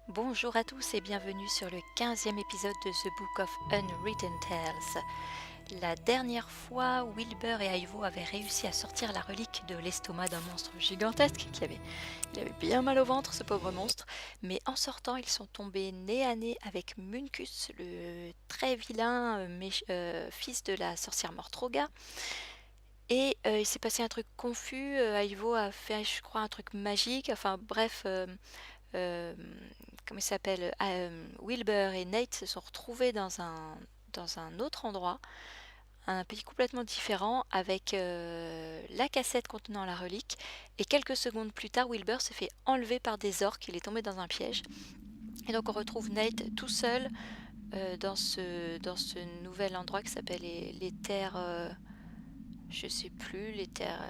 Bonjour à tous et bienvenue sur le 15e épisode de The Book of Unwritten Tales. La dernière fois, Wilbur et Ivo avaient réussi à sortir la relique de l'estomac d'un monstre gigantesque il avait bien mal au ventre, ce pauvre monstre, mais en sortant, ils sont tombés nez à nez avec Muncus, le très vilain fils de la sorcière Mortroga. Et il s'est passé un truc confus, Ivo a fait, je crois, un truc magique, enfin bref... comment il s'appelle, Wilbur et Nate se sont retrouvés dans un autre endroit, un pays complètement différent, avec la cassette contenant la relique. Et quelques secondes plus tard, Wilbur se fait enlever par des orques, il est tombé dans un piège. Et donc on retrouve Nate tout seul dans ce nouvel endroit qui s'appelle les terres... je sais plus, les terres...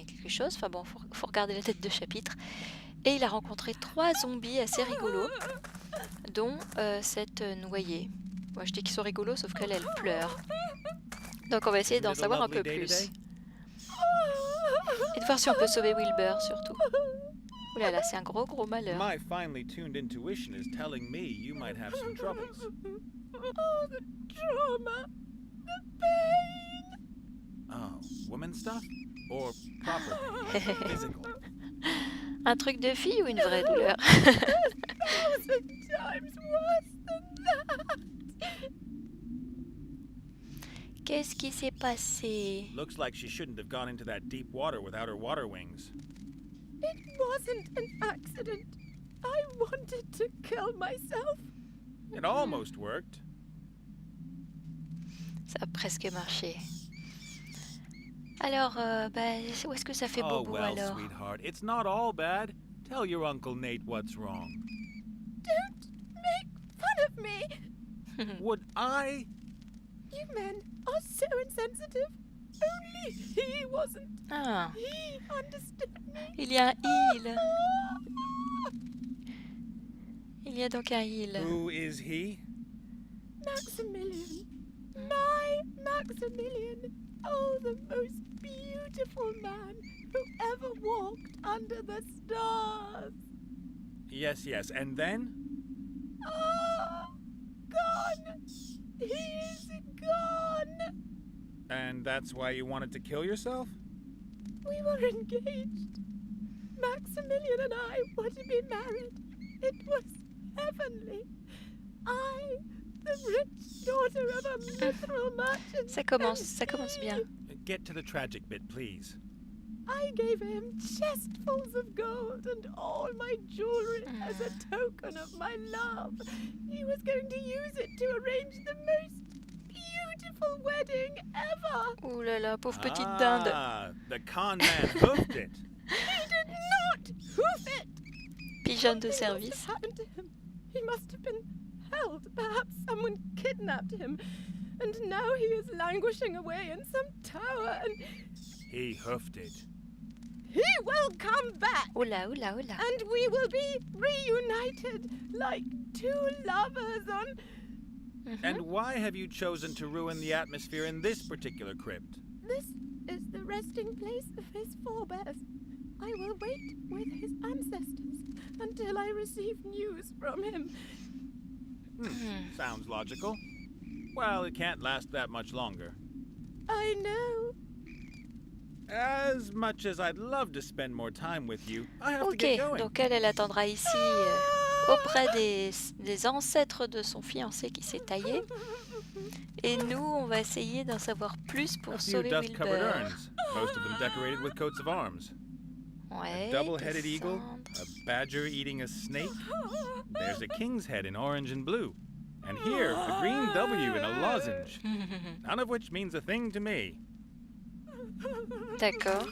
quelque chose, enfin bon, faut regarder la tête de chapitre. Et il a rencontré 3 zombies assez rigolos, dont cette noyée. Moi je dis qu'ils sont rigolos, sauf qu'elle pleure. Donc on va essayer d'en savoir un peu plus. Et de voir si on peut sauver Wilbur surtout. Ouh là là, c'est un gros malheur. My finely tuned intuition is telling me you might have some troubles. Oh, the trauma, the pain. Oh, woman stuff? Or proper pain, physical? Un truc de fille ou une vraie douleur? 1,000 times worse than that. Qu'est-ce qui s'est passé? Looks like she shouldn't have gone into that deep water without her water wings. It wasn't an accident. I wanted to kill myself. It almost worked. Ça a presque marché. Alors, où est-ce que ça fait Oh bobo well, alors? sweetheart, it's not all bad. Tell your Uncle Nate what's wrong. Don't make fun of me. Would I? You men are so insensitive. Only he wasn't. Ah, He understood me. il y a un il. Il y a donc un il. Who is he? Maximilian. My Maximilian. Oh, the most beautiful man who ever walked under the stars. Yes, and then? Ah, gone. He is gone. And that's why you wanted to kill yourself? We were engaged. Maximilian and I were to be married. It was heavenly. I, the rich daughter of a mithril merchant. Ça commence bien. Get to the tragic bit, please. I gave him chestfuls of gold and all my jewelry as a token of my love. He was going to use it to arrange the most beautiful wedding ever. Ouh là là, pauvre petite dinde. Ah, the con man hoofed it. He did not hoof it. Pigeonne de Something must service. have happened to him. He must have been held. Perhaps someone kidnapped him. And now he is languishing away in some tower and He hoofed it. he will come back. Oula, oula, oula. And we will be reunited like two lovers on... And why have you chosen to ruin the atmosphere in this particular crypt? This is the resting place of his forebears. I will wait with his ancestors until I receive news from him. Sounds logical. Well, it can't last that much longer. I know. As much as I'd love to spend more time with you, I have to Ok, get going. donc elle attendra ici auprès des ancêtres de son fiancé qui s'est taillé. Et nous, on va essayer d'en savoir plus A pour few sauver dust-covered Wilbur. urns, most of them decorated with coats of arms. Ouais, A double-headed eagle, descendre. a badger eating a snake. There's a king's head in orange and blue. And here, a green W in a lozenge. None of which means a thing to me. D'accord.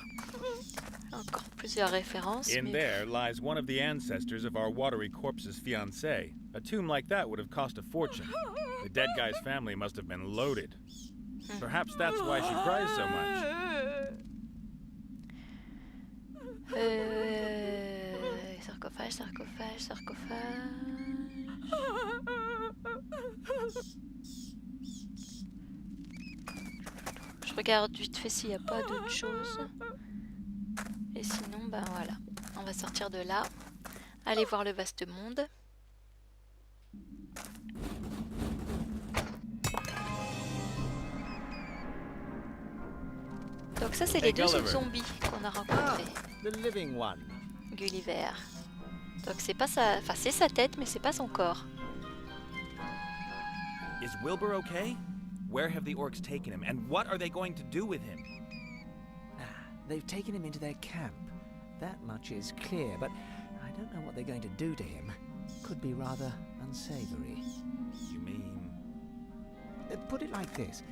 Encore plusieurs références. In mais- there lies one of the ancestors of our watery corpse's fiancé. A tomb like that would have cost a fortune. The dead guy's family must have been loaded. Perhaps that's why she cries so much. Sarcophage. Je regarde vite fait s'il n'y a pas d'autre chose. Et sinon, ben voilà. On va sortir de là. Aller voir le vaste monde. ça, c'est Hey, les deux autres Gulliver. zombies qu'on a rencontrés. The living one. Gulliver. Donc c'est pas sa... Enfin, c'est sa tête, mais c'est pas son corps. Is Wilbur okay? Where have the orcs taken him, and what are they going to do with him? They've taken him into their camp. That much is clear, but I don't know what they're going to do to him. Could be rather unsavory. You mean... Put it like this.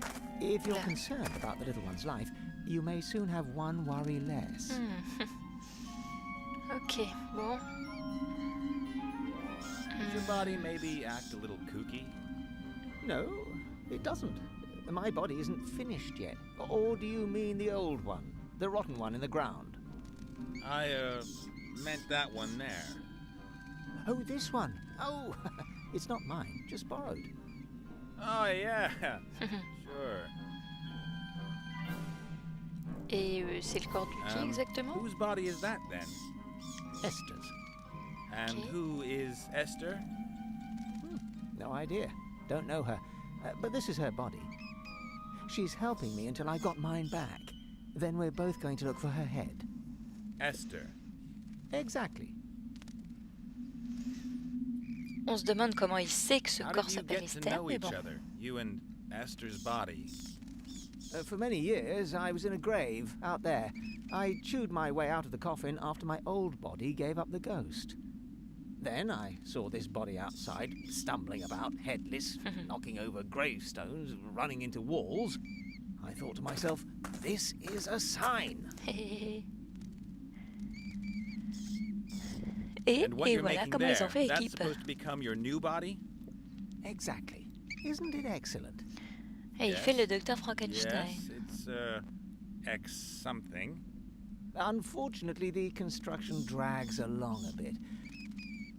If you're Yeah. concerned about the little one's life, you may soon have one worry less. Ok, bon. Does your body maybe act a little kooky? No, it doesn't. My body isn't finished yet. Or do you mean the old one? The rotten one in the ground? I, meant that one there. Oh, this one. Oh, it's not mine, just borrowed. Oh, yeah. Sure. Et c'est le corps de qui exactement? Whose body is that, then? Esther's. And Okay. who is Esther? No idea. Don't know her. But this is her body. She's helping me until I got mine back. Then we're both going to look for her head. Esther. Exactly. On se demande comment il sait que ce How corps did you s'appelle get to Esther, know mais each bon. other? You and Esther's body. For many years, I was in a grave out there. I chewed my way out of the coffin after my old body gave up the ghost. Then I saw this body outside, stumbling about, headless, knocking over gravestones, running into walls. I thought to myself, this is a sign. Et And what you're voilà making comment there, ils ont fait that's équipe. supposed to become your new body? Exactly. Isn't it excellent? Et il Yes. fait le docteur Frankenstein. Yes, it's, X something. Unfortunately, the construction drags along a bit.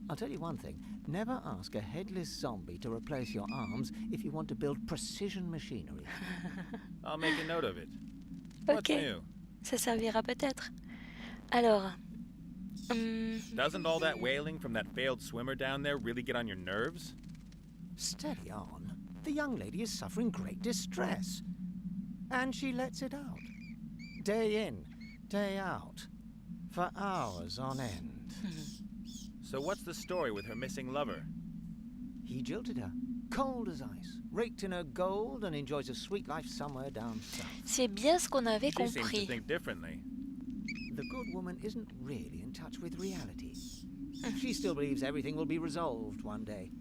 I'll tell you one thing. Never ask a headless zombie to replace your arms if you want to build precision machinery. I'll make a note of it. What's Ok, new? ça servira peut-être. Alors, Doesn't all that wailing from that failed swimmer down there really get on your nerves? Steady on. The young lady is suffering great distress. And she lets it out. Day in, day out. For hours on end. So what's the story with her missing lover? He jilted her, cold as ice, raked in her gold, and enjoys a sweet life somewhere down south. c'est bien ce qu'on avait She seems to compris. think differently. The good woman isn't really in touch with reality. She still believes everything will be resolved one day.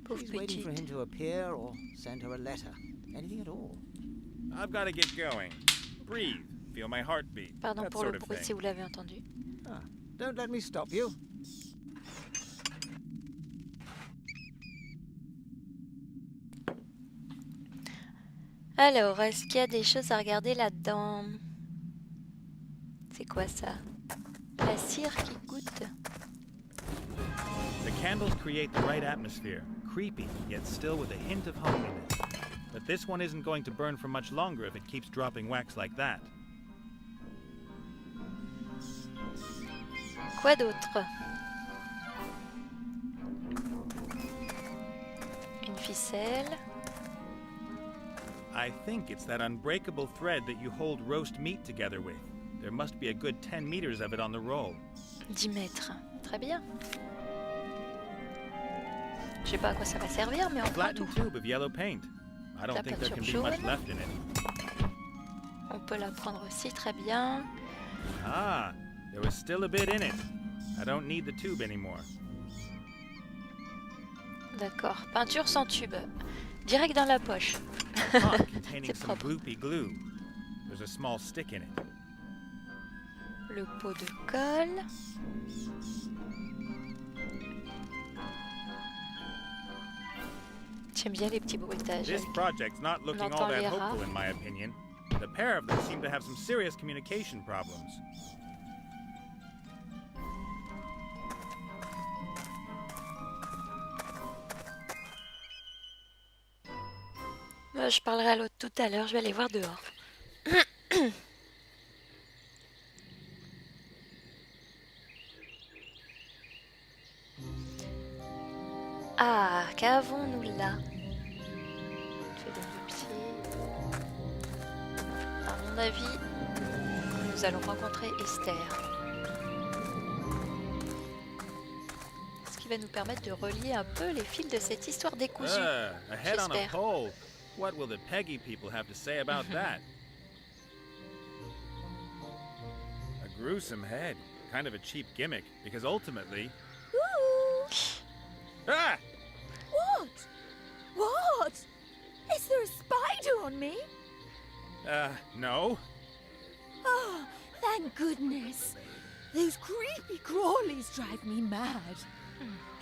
Pauvre She's waiting for petite. him to appear or send her a letter. Anything at all. I've got to get going. Breathe. Feel my heartbeat. Pardon That pour sort le of bruit thing. si vous l'avez entendu. Ah, don't let me stop you. Alors, est-ce qu'il y a des choses à regarder là-dedans? C'est quoi ça? La cire qui goûte? The candles create the right atmosphere. Creepy, yet still with a hint of homeliness. But this one isn't going to burn for much longer if it keeps dropping wax like that. Quoi d'autre? Une ficelle. I think it's that unbreakable thread that you hold roast meat together with. There must be a good 10 meters of it on the roll. 10 mètres. Très bien. Je sais pas à quoi ça va servir, mais on prend tout. Flattened tube of yellow paint. I don't La think there can be peinture much jaune. left in it. On peut la prendre aussi, très bien. Ah, there was still a bit in it. I don't need the tube anymore. D'accord. Peinture sans tube. Direct dans la poche. Pot containing C'est some propre. gloopy glue. There's a small stick in it. Le pot de colle. J'aime bien les petits bruitages. This project's not looking all entend that les hopeful rats. in my opinion. The pair of them seem to have some serious communication problems. Je parlerai à l'autre tout à l'heure, je vais aller voir dehors. Ah, qu'avons-nous là? Fait de pied. À mon avis, nous allons rencontrer Esther. Ce qui va nous permettre de relier un peu les fils de cette histoire décousue. A head on a J'espère. pole. What will the Peggy people have to say about that? A gruesome head. Kind of a cheap gimmick, because ultimately... Ooh! Ah! What? What? Is there a spider on me? No. Oh, thank goodness. Those creepy crawlies drive me mad.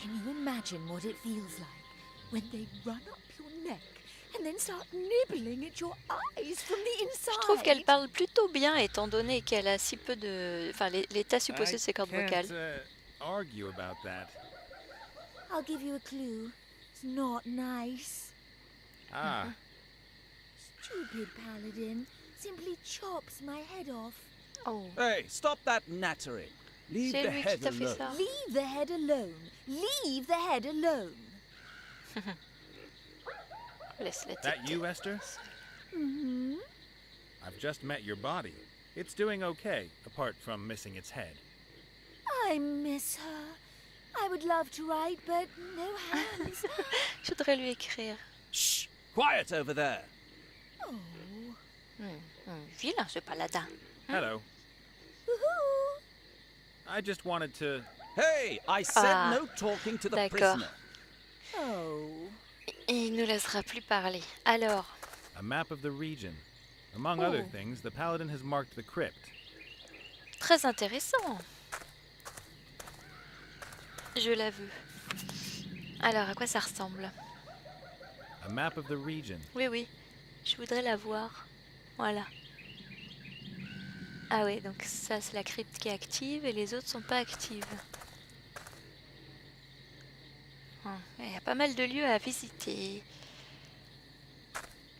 Can you imagine what it feels like when they run up your neck and then start nibbling at your eyes from the inside? Je trouve qu'elle parle plutôt bien étant donné qu'elle a si peu de... Enfin, l'état supposé de ses cordes vocales. Argue about that. I'll give you a clue. It's not nice. Ah, Stupid paladin simply chops my head off. Oh, Hey, stop that nattering. Leave c'est the lui qui head t'a fait alone. ça. Leave the head alone. Leave the head alone. Laisse la tête. that you, Esther? Mm-hmm. I've just met your body. It's doing okay, apart from missing its head. I miss her. I would love to write, but no hands. Je voudrais lui écrire. Shh! Quiet over there. Oh. Vilain ce paladin. Hello. Woohoo! I just wanted to... Hey, I said Ah, no talking to the d'accord. prisoner. Oh. Et il nous laissera plus parler. Alors, A map of the region. Among Oh. other things, the paladin has marked the crypt. très intéressant. Je l'avoue. Alors, à quoi ça ressemble? A map of the region. Oui, oui. Je voudrais la voir. Voilà. Ah oui, donc ça, c'est la crypte qui est active et les autres sont pas actives. Il y a pas mal de lieux à visiter.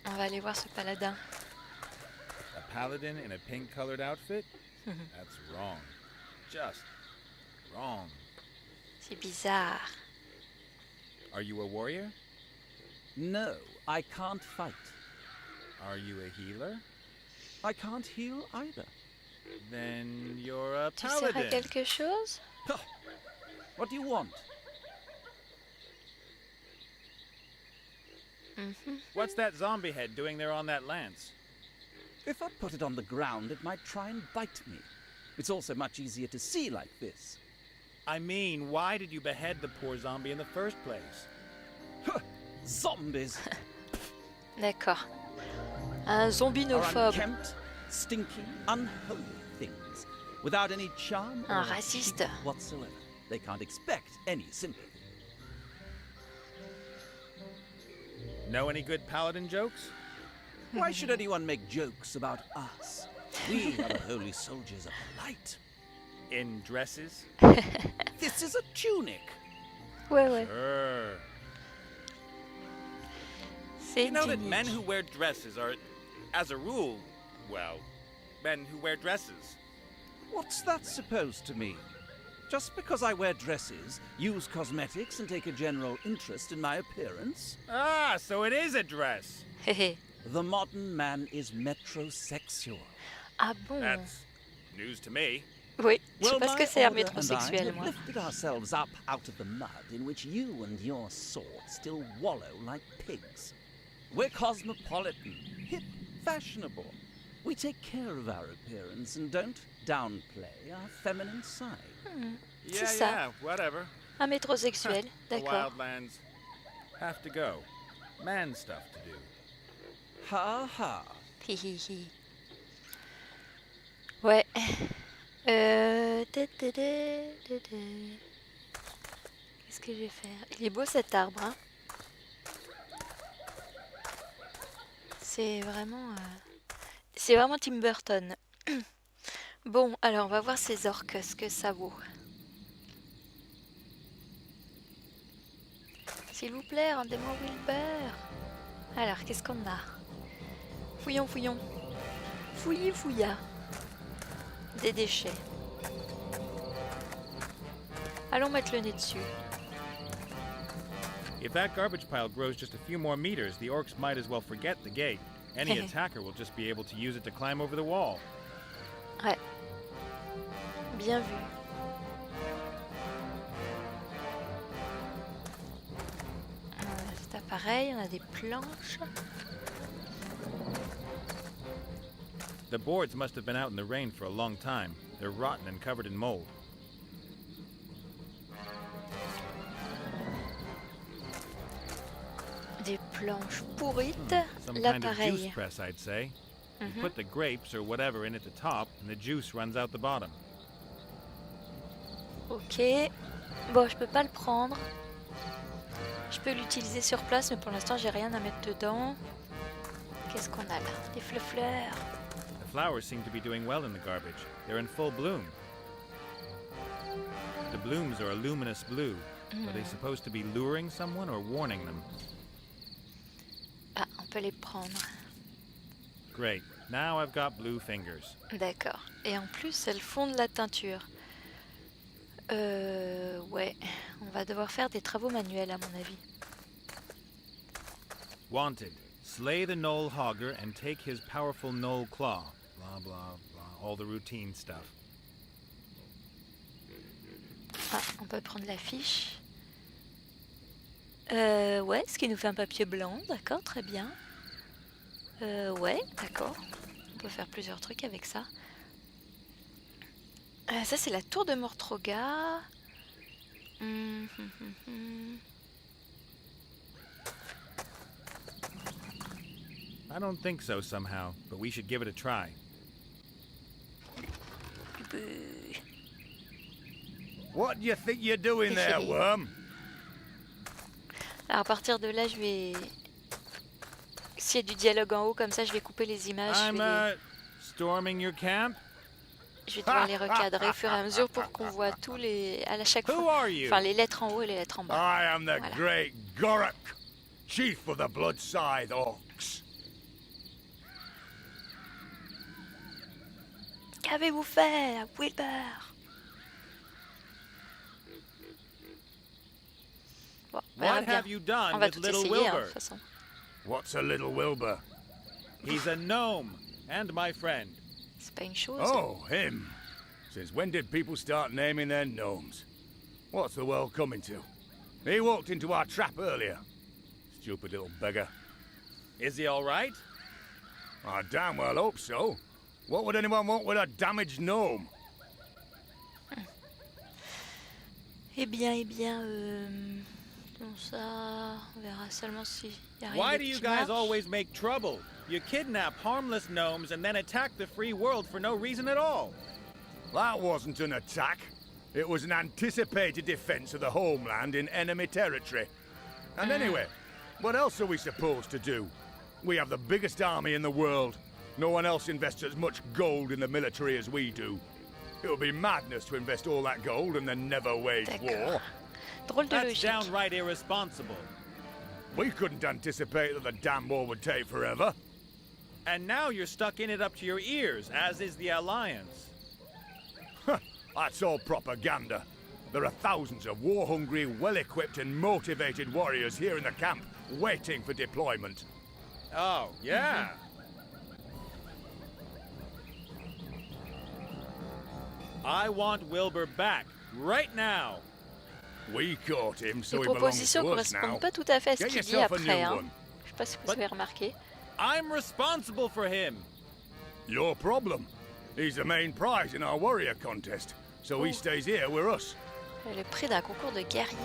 On va aller voir ce paladin. A paladin in a pink-colored outfit? That's wrong. Just wrong. C'est bizarre. Are you a warrior? No, I can't fight. Are you a healer? I can't heal either. Then you're a Tu sers à paladin. quelque chose? What do you want? What's that zombie head doing there on that lance? If I put it on the ground, it might try and bite me. It's also much easier to see like this. I mean, why did you behead the poor zombie in the first place? Zombies D'accord. Un are zombinophobe. unkempt, stinky, unholy things. Without any charm Un or raciste. cheek whatsoever. They can't expect any sympathy. Know any good paladin jokes? Why should anyone make jokes about us? We are the holy soldiers of the light. In dresses? This is a tunic. Ouais, ouais. Sure. C'est You know that unique. men who wear dresses are, as a rule, well, men who wear dresses. What's that supposed to mean? Just because I wear dresses, use cosmetics, and take a general interest in my appearance? Ah, so it is a dress. Hé, hé. The modern man is metrosexual. Ah bon? That's news to me. Oui, je sais pas ce my que c'est un order and I métrosexuel, have moi. lifted ourselves up out of the mud in which you and your sort still wallow like pigs. We're cosmopolitan, hip, fashionable. We take care of our appearance and don't downplay our feminine side. Yeah, ça. yeah, whatever. Un métrosexuel, The d'accord. wildlands have to go. Man stuff to do. Ha ha. Hi, hi, hi. Ouais. Qu'est-ce que je vais faire? Il est beau cet arbre, hein? C'est vraiment Tim Burton. Bon, alors on va voir ces orques, ce que ça vaut. S'il vous plaît, rendez-moi Wilbur. Alors, qu'est-ce qu'on a? Fouillons, fouillons. Fouillis, fouilla. Des déchets. Allons mettre le nez dessus. If that garbage pile grows just a few more meters, the orcs might as well forget the gate. Any attacker will just be able to use it to climb over the wall. Ouais. Bien vu. C'est pareil, on a des planches. The boards must have been out in the rain for a long time. They're rotten and covered in mold. Des planches pourrites. Some Là, kind of pareil. juice press, I'd say. You put the grapes or whatever in at the top, and the juice runs out the bottom. Ok. Bon, je peux pas le prendre. Je peux l'utiliser sur place, mais pour l'instant, j'ai rien à mettre dedans. Qu'est-ce qu'on a là? Des fleurs. The flowers seem to be doing well in the garbage. They're in full bloom. The blooms are a luminous blue. Are they supposed to be luring someone or warning them? Ah, on peut les prendre. Great. Now I've got blue fingers. D'accord. Et en plus, elles font de la teinture. Ouais. On va devoir faire des travaux manuels, à mon avis. Wanted. Slay the knoll hogger and take his powerful knoll claw. Blah, blah, blah. All the routine stuff. Ah, on peut prendre la fiche. Ouais, ce qui nous fait un papier blanc. D'accord, très bien. Ouais, d'accord. On peut faire plusieurs trucs avec ça. Ça, c'est la tour de Mortroga. I don't think so somehow, but we should give it a try. What do you think you're doing there, worm? Alors, à partir de là, je vais... S'il y a du dialogue en haut, comme ça, je vais couper les images. Storming your camp? Je vais devoir les recadrer au fur et à mesure pour qu'on voit tous les... à chaque Who fois. are you? Enfin, les lettres en haut et les lettres en bas. I am the Voilà. great Gorok, chief of the Bloodside Orcs. Qu'avez-vous fait, Wilbur? Bon, on verra What bien. have you done On va with tout little essayer, hein, de Wilbur? toute façon. What's a little Wilbur? He's a gnome and my friend. C'est pas une chose. Oh, him. Since when did people start naming their gnomes? What's the world coming to? He walked into our trap earlier. Stupid little beggar. Is he all right? I damn well hope so. What would anyone want with a damaged gnome? Eh bien, bon, ça, on verra seulement si y a rien Why de do you qui guys marche. always make trouble? You kidnap harmless gnomes and then attack the free world for no reason at all. That wasn't an attack. It was an anticipated defense of the homeland in enemy territory. And anyway, what else are we supposed to do? We have the biggest army in the world. No one else invests as much gold in the military as we do. It would be madness to invest all that gold and then never wage war. Drôle de That's logique. downright irresponsible. We couldn't anticipate that the damn war would take forever. And now you're stuck in it up to your ears, as is the Alliance. That's all propaganda. There are thousands of war-hungry, well-equipped and motivated warriors here in the camp, waiting for deployment. Oh, yeah. I want Wilbur back, right now. We caught him, so Les he belongs propositions to us now. correspondent pas tout à fait à ce Get qu'il dit yourself a après. new Hein. one. Je sais pas si vous avez remarqué. I'm responsible for him. Your problem. He's the main prize in our warrior contest, so he stays here with us. Le prix d'un concours de guerrier.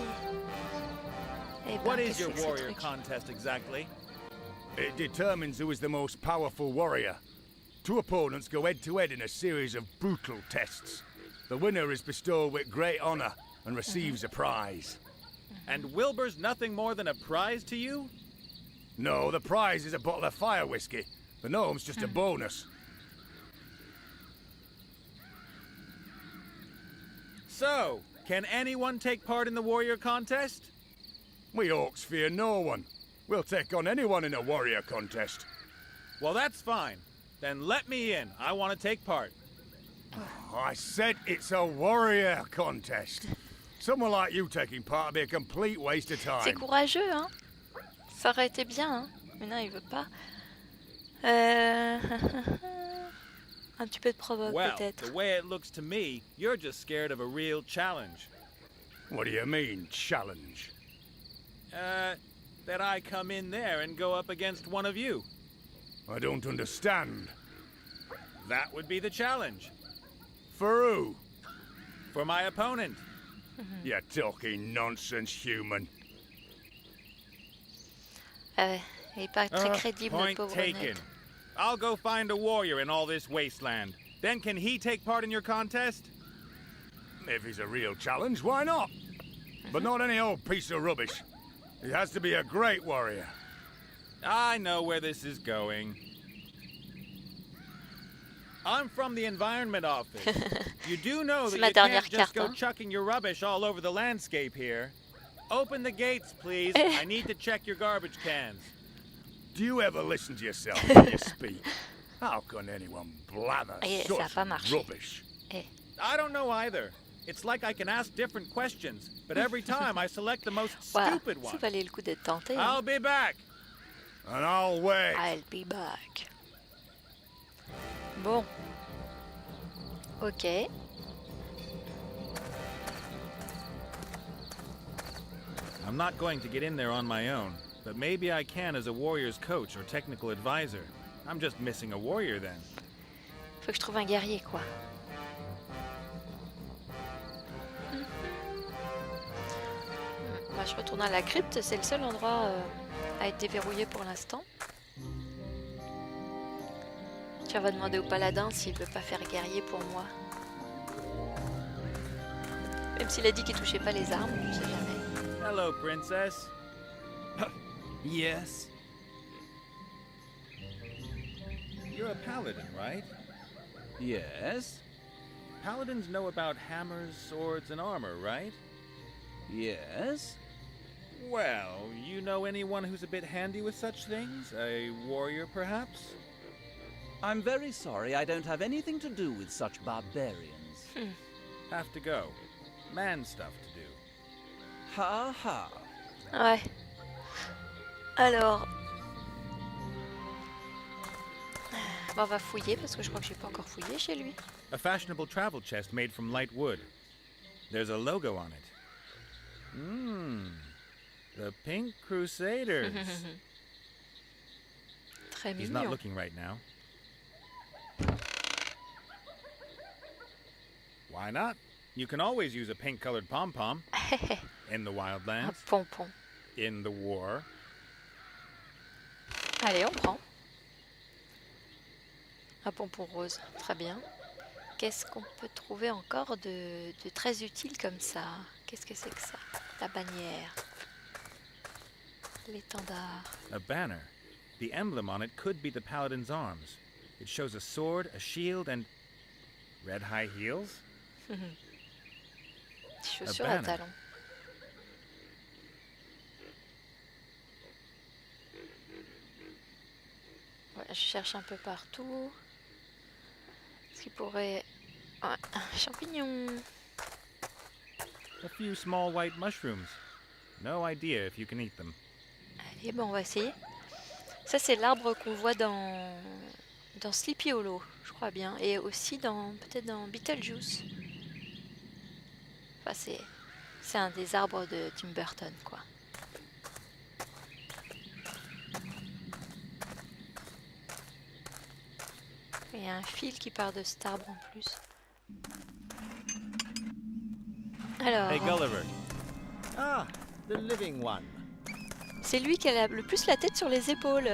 Eh ben, What is qu'est-ce your que c'est que ce warrior truc? contest exactly? It determines who is the most powerful warrior. Two opponents go head-to-head in a series of brutal tests. The winner is bestowed with great honor and receives a prize. And Wilbur's nothing more than a prize to you? No, the prize is a bottle of fire whiskey. The gnome's just a bonus. So, can anyone take part in the warrior contest? We Orcs fear no one. We'll take on anyone in a warrior contest. Well, that's fine. Then let me in. I want to take part. I said it's a warrior contest. Someone like you taking part would be a complete waste of C'est time. courageux, hein. Ça aurait été bien, hein. Mais non, il veut pas. Un petit peu de provoque Well, peut-être. the way it looks to me, you're just scared of a real challenge. What do you mean, challenge? That I come in there and go up against one of you. I don't understand. That would be the challenge. For who? For my opponent. You're talking nonsense, human. Il paraît très crédible, le Point pauvre taken. Nate. I'll go find a warrior in all this wasteland. Then can he take part in your contest? If he's a real challenge, why not? But not any old piece of rubbish. He has to be a great warrior. I know where this is going. I'm from the Environment Office. You do know that ma you dernière can't just carte, go hein. chucking your rubbish all over the landscape here. Open the gates, please. I need to check your garbage cans. Do you ever listen to yourself when you speak? How can anyone blather Ça a such pas marché. rubbish? I don't know either. It's like I can ask different questions, but every time I select the most Voilà, stupid ça one. valait le coup d'être tenté. Hein. I'll be back. And I'll wait. I'll be back. Bon. Ok. I'm not going to get in there on my own, but maybe I can as a warrior's coach or technical advisor. I'm just missing a warrior then. Faut que je trouve un guerrier, quoi. Bah, je retourne à la crypte, c'est le seul endroit à être déverrouillé pour l'instant. Tiens, on va demander au paladin s'il veut pas faire guerrier pour moi. Même s'il a dit qu'il touchait pas les armes, je sais jamais. Hello, princess. Yes? You're a paladin, right? Yes? Paladins know about hammers, swords, and armor, right? Yes? Well, you know anyone who's a bit handy with such things? A warrior, perhaps? I'm very sorry I don't have anything to do with such barbarians. Have to go. Man stuff to do. Ha ha. Ouais. Alors... Bon, on va fouiller parce que je crois que j'ai pas encore fouillé chez lui. A fashionable travel chest made from light wood. There's a logo on it. The Pink Crusaders. Très He's not mignon. looking right now. Why not? You can always use a pink-colored pom-pom in the Un wildlands, pompon. in the war. Allez, on prend. Un pompon rose, très bien. Qu'est-ce qu'on peut trouver encore de très utile comme ça? Qu'est-ce que c'est que ça? La bannière. L'étendard. A banner. The emblem on it could be the paladin's arms. It shows a sword, a shield, and red high heels? Chaussures à banner. talons. Ouais, je cherche un peu partout. Est-ce qu'il pourrait... Ah, un champignon. A few small white mushrooms. No idea if you can eat them. Allez, bon, on va essayer. Ça, c'est l'arbre qu'on voit dans Sleepy Hollow, je crois bien. Et aussi peut-être dans Beetlejuice. Enfin, c'est un des arbres de Tim Burton, quoi. Il y a un fil qui part de cet arbre en plus. Alors, Hey, Gulliver. Ah, the living one. c'est lui qui a le plus la tête sur les épaules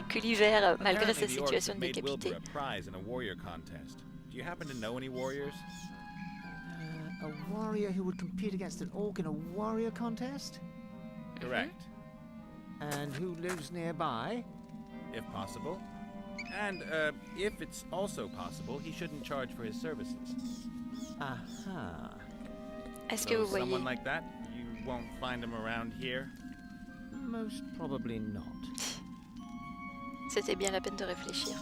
Gulliver, malgré sa Apparently, the Orcs situation have de made décapité. Wilbur a prize in a warrior contest. Do you happen to know any warriors? A warrior who would compete against an orc in a warrior contest? Correct, And who lives nearby? if possible. And, if it's also possible, he shouldn't charge for his services. Aha. Est-ce que So vous voyez? someone like that, you won't find him around here? Most probably not. C'était bien la peine de réfléchir.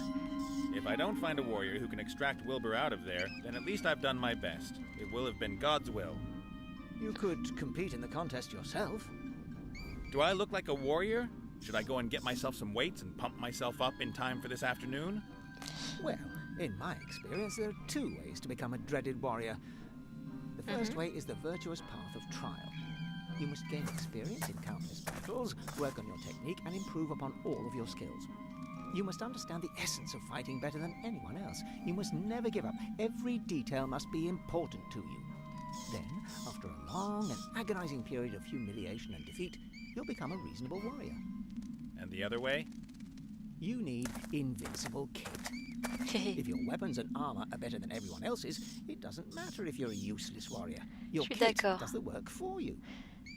If I don't find a warrior who can extract Wilbur out of there, then at least I've done my best. It will have been God's will. You could compete in the contest yourself. Do I look like a warrior? Should I go and get myself some weights and pump myself up in time for this afternoon? Well, In my experience, there are 2 ways to become a dreaded warrior. The first way is the virtuous path of trial. You must gain experience in countless battles, work on your technique, and improve upon all of your skills. You must understand the essence of fighting better than anyone else. You must never give up. Every detail must be important to you. Then, after a long and agonizing period of humiliation and defeat, you'll become a reasonable warrior. And the other way? You need invincible kit. If your weapons and armor are better than everyone else's, it doesn't matter if you're a useless warrior. Your Je suis kit d'accord. does the work for you.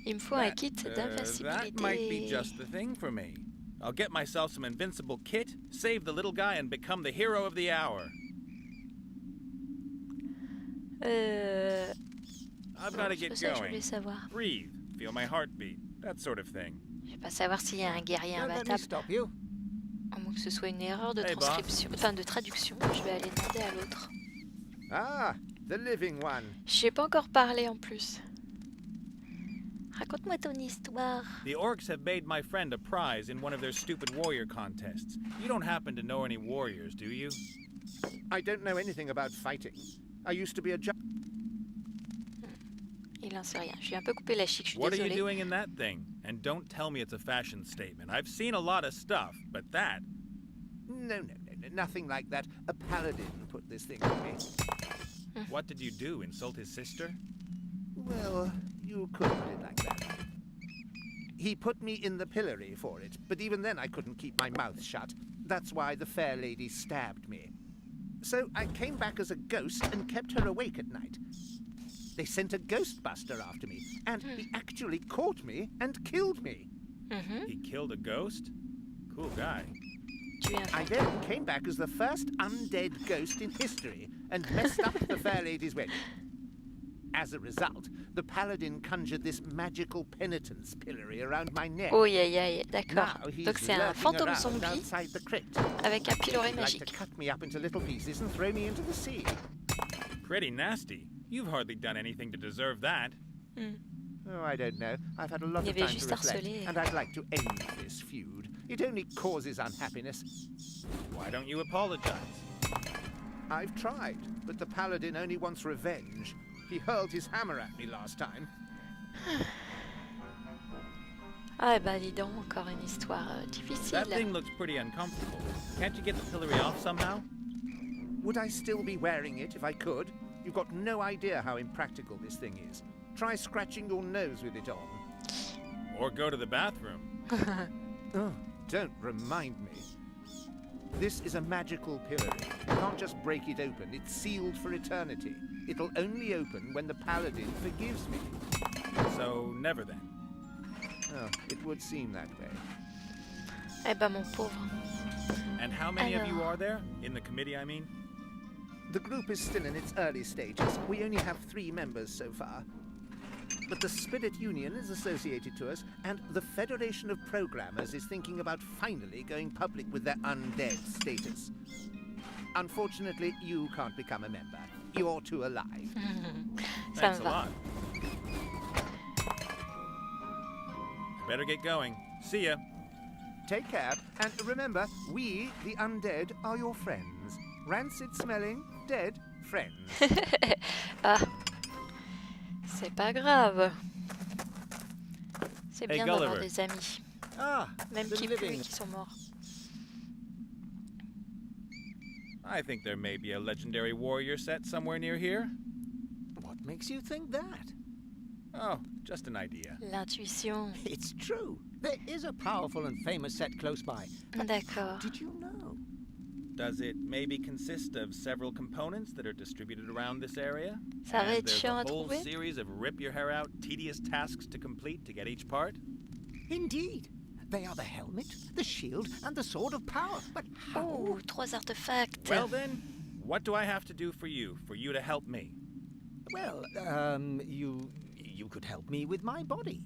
Il me faut un kit d'invincibilité. That might be just the thing for me. I'll get myself some invincible kit, save the little guy, and become the hero of the hour. I've got to C'est get pas ça que je going. voulais savoir. Breathe, feel my heartbeat, that sort of thing. Je vais pas savoir s'il y a un guerrier Don't let me imbattable. stop you. À moins que ce soit une erreur de Hey, boss. transcription, enfin de traduction. Je vais aller demander à l'autre. Ah, the living one. J'ai pas encore parlé en plus. Raconte-moi ton histoire. The Orcs have made my friend a prize in one of their stupid warrior contests. You don't happen to know any warriors, do you? I don't know anything about fighting. I used to be a Il en sait rien. Je lui ai un peu coupé la chic, je suis What are you désolée. doing in that thing? And don't tell me it's a fashion statement. I've seen a lot of stuff, but that... No, nothing like that. A paladin put this thing on me. What did you do, insult his sister? Well, you could put it like that. He put me in the pillory for it, but even then I couldn't keep my mouth shut. That's why the fair lady stabbed me. So I came back as a ghost and kept her awake at night. They sent a ghostbuster after me, and he actually caught me and killed me. He killed a ghost? Cool guy. Tu es I then came back as the first undead ghost in history and messed up the fair lady's wedding. As a result, the paladin conjured this magical penitence pillory around my neck. Oh, aïe, aïe, d'accord. Now he's Donc c'est un lurking fantôme around zombie outside the crypt. avec un piloré He'd like to magique. cut me up into little pieces and throw me into the sea. Pretty nasty. You've hardly done anything to deserve that. Oh, I don't know. I've had a lot Il of avait time juste to reflect, harcelé. and I'd like to end this feud. It only causes unhappiness. Why don't you apologize? I've tried, but the paladin only wants revenge. He hurled his hammer at me last time. Ah bah dis donc, encore une histoire That difficile. thing looks pretty uncomfortable. Can't you get the pillory off somehow? Would I still be wearing it if I could? You've got no idea how impractical this thing is. Try scratching your nose with it on. Or go to the bathroom. Oh, don't remind me. This is a magical pillory. You can't just break it open. It's sealed for eternity. It'll only open when the paladin forgives me. So, never then. Oh, it would seem that way. Eh ben mon pauvre. And how many of you Alors. are there? In the committee, I mean? The group is still in its early stages. We only have 3 members so far. But the Spirit Union is associated to us, and the Federation of Programmers is thinking about finally going public with their undead status. Unfortunately, you can't become a member. You're too alive. Ça Thanks me a va. lot. I better get going. See ya. Take care, and remember, we, the undead, are your friends. Rancid-smelling, dead friends. Ah, c'est pas grave. C'est Hey, bien d'avoir Gulliver. des amis, Ah, même the qui puent et living. qui sont morts. I think there may be a legendary warrior set somewhere near here. What makes you think that? Oh, just an idea. L'intuition. It's true. There is a powerful and famous set close by. D'accord. Did you know? Does it maybe consist of several components that are distributed around this area? Ça va And être there's chiant a à whole trouver. series of rip-your-hair-out, tedious tasks to complete to get each part? Indeed. They are the helmet, the shield, and the sword of power. But how? Oh, 3 artefacts. Well then, what do I have to do for you to help me? Well, you could help me with my body.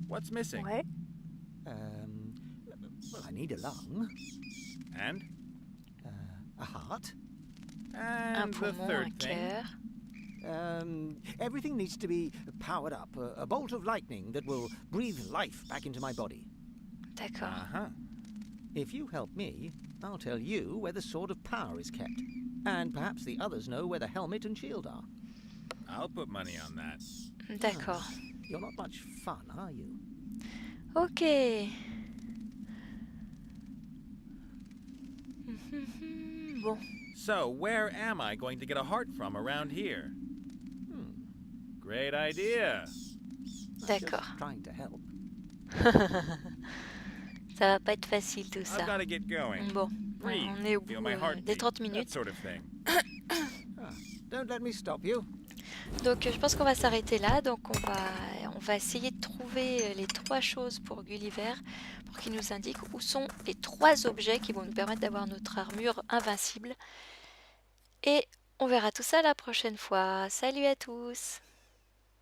What's missing? Ouais. Well, I need a lung, And? a heart. Un And the poumon, un third thing? cœur. Everything needs to be powered up. A bolt of lightning that will breathe life back into my body. D'accord. Uh-huh. If you help me, I'll tell you where the sword of power is kept. And perhaps the others know where the helmet and shield are. I'll put money on that. D'accord. You're not much fun, are you? Ok. Bon. So, where am I going to get a heart from around here? Great idea. D'accord. Just trying to help. Ça va pas être facile tout I've ça. got to get going. Bon, Breathe, on est au feel bout my des heartbeat, 30 that minutes. sort of thing. Don't let me stop you. Donc je pense qu'on va s'arrêter là. Donc on va essayer de trouver les 3 choses pour Gulliver pour qu'il nous indique où sont les 3 objets qui vont nous permettre d'avoir notre armure invincible. Et on verra tout ça la prochaine fois. Salut à tous!